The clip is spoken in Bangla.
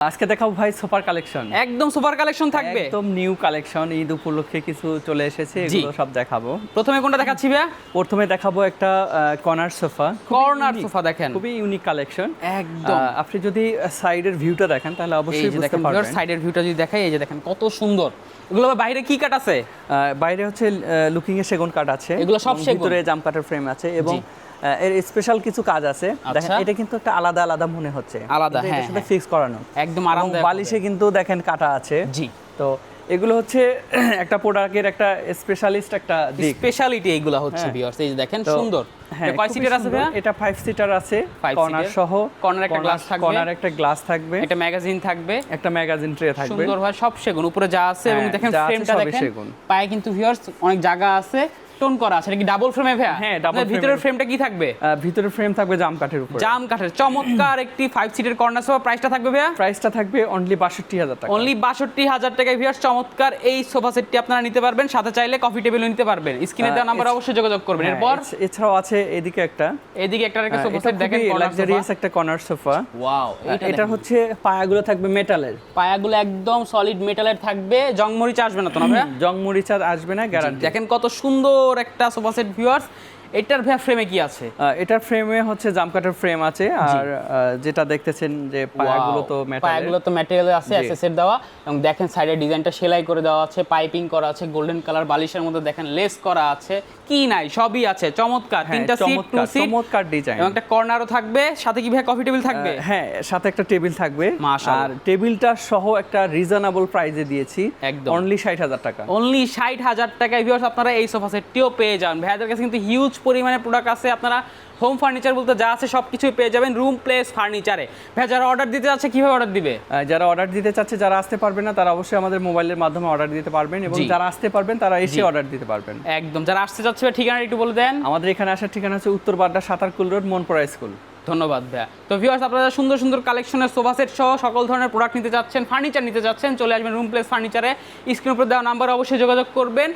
আজকে দেখাবো ভাই সুপার কালেকশন। একদম সুপার কালেকশন থাকবে, একদম নিউ কালেকশন। ঈদ উপলক্ষে কিছু চলে এসেছে, এগুলো সব দেখাবো। প্রথমে কোনটা দেখাচ্ছি ভাইয়া? প্রথমে দেখাবো একটা কর্নার সোফা। কর্নার সোফা দেখেন, খুবই ইউনিক কালেকশন। একদম আপনি যদি সাইডের ভিউটা দেখেন তাহলে অবশ্যই বুঝতে পারবেন। সাইডের ভিউটা যদি দেখাই, এই যে দেখেন কত সুন্দর। এগুলো বাইরে কি কাট আছে? বাইরে হচ্ছে লুকিং এ সেগুন কাট আছে, এগুলো সব সেগুন, ভিতরে জাম কাটের ফ্রেম আছে এবং এর স্পেশাল কিছু কাজ আছে। দেখেন এটা কিন্তু একটা আলাদা আলাদা মনে হচ্ছে, আলাদা, এটার সাথে ফিক্স করানো, একদম আরামদায়ক। বালিশে কিন্তু দেখেন কাটা আছে। জি, তো এগুলো হচ্ছে একটা প্রোডাক্টের একটা স্পেশালিস্ট একটা দিক, স্পেশালিটি এইগুলো হচ্ছে ভিউয়ার্স। এই যে দেখেন সুন্দর। হ্যাঁ, কয় সিটার আছে ভাইয়া? এটা 5 সিটার আছে, কর্নার সহ। কর্নার একটা গ্লাস থাকবে, কর্নার একটা গ্লাস থাকবে, একটা ম্যাগাজিন থাকবে, একটা ম্যাগাজিন ট্রে থাকবে। সুন্দর ভাই, সব সেগুন, উপরে যা আছে এবং দেখেন ফ্রেমটা দেখেন, পায়ে কিন্তু ভিউয়ার্স অনেক জায়গা আছে, টোন করা আছে। এটা কি ডাবল ফ্রেমে ভাইয়া? হ্যাঁ, ডাবল ফ্রেম। ভিতরের ফ্রেমটা কি থাকবে? ভিতরের ফ্রেম থাকবে জাম কাঠের উপরে, জাম কাঠের চমৎকার একটি 5 সিটের কর্নার সোফা। প্রাইসটা থাকবে ভাইয়া? প্রাইসটা থাকবে অনলি 62,000 টাকা। অনলি 62,000 টাকায় ভিউয়ার্স চমৎকার এই সোফা সেটটি আপনারা নিতে পারবেন, সাথে চাইলে কফি টেবিলও নিতে পারবেন। স্ক্রিনে দেওয়া নাম্বারে অবশ্যই যোগাযোগ করবেন। এরপর এছাড়াও আছে এদিকে একটা সোফা সেট দেখেন, লাক্সারিয়াস একটা কর্নার সোফা। ওয়াও, এটা হচ্ছে পায়াগুলো থাকবে মেটালের, পায়াগুলো একদম সলিড মেটালের থাকবে, জং মরিচ আসবে না তো না ভাইয়া? জং মরিচ আসবে না, গ্যারান্টি। দেখেন কত সুন্দর একটা সোফা সেট ভিউয়ার্স। এটার ভাইয়া ফ্রেমে কি আছে? এটার ফ্রেমে হচ্ছে জামকাটের ফ্রেম আছে, আর যেটা দেখতেছেন যে পায়াগুলো তো ম্যাটেরিয়াল আছে, এসএসএর দেওয়া, এবং দেখেন সাইডে ডিজাইনটা সেলাই করে দেওয়া আছে, পাইপিং করা আছে, গোল্ডেন কালার বালিশের মধ্যে দেখেন লেস করা আছে, কি নাই সবই আছে। চমৎকার তিনটা সিট, টু সিট, চমৎকার ডিজাইন, এবং একটা কর্নারও থাকবে। সাথে কি ভাইয়া কফি টেবিল থাকবে? হ্যাঁ, সাথে একটা টেবিল থাকবে। মাশাআল্লাহ। আর টেবিলটা সহ একটা রিজনেবল প্রাইসে দিয়েছি, একদম অনলি 60,000 টাকা। অনলি 60,000 টাকায় ভিউয়ার্স আপনারা এই সোফা সেটটিও পেয়ে যান। ভাইয়াদের কাছে কিন্তু হিউজ পরিমাণে প্রোডাক্ট আছে, আপনারা হোম ফার্নিচার বলতে যা আছে সব কিছুই পেয়ে যাবেন রুম প্লেস ফার্নিচারে। ভাই যারা অর্ডার দিতে যাচ্ছে কিভাবে অর্ডার দিবে? যারা অর্ডার দিতে চাচ্ছে, যারা আসতে পারবে না তারা অবশ্যই আমাদের মোবাইলের মাধ্যমে অর্ডার দিতে পারবেন, এবং যারা আসতে পারবেন তারা এসে অর্ডার দিতে পারবেন। একদম, যারা আসতে চাচ্ছে ঠিকানা একটু বলে দেন। আমাদের এখানে আসার ঠিকানা হচ্ছে উত্তর বাড্ডা সাতারকুল রোড, মনপড়া স্কুল। ধন্যবাদ ভাইয়া। তো ভিউয়ার্স, আপনারা সুন্দর সুন্দর কালেকশনের সোফা সেট সহ সকল ধরনের প্রোডাক্ট নিতে যাচ্ছেন, ফার্নিচার নিতে যাচ্ছেন, চলে আসবেন রুম প্লেস ফার্নিচারে। স্ক্রিনের উপর দেওয়া নাম্বারে অবশ্যই যোগাযোগ করবেন।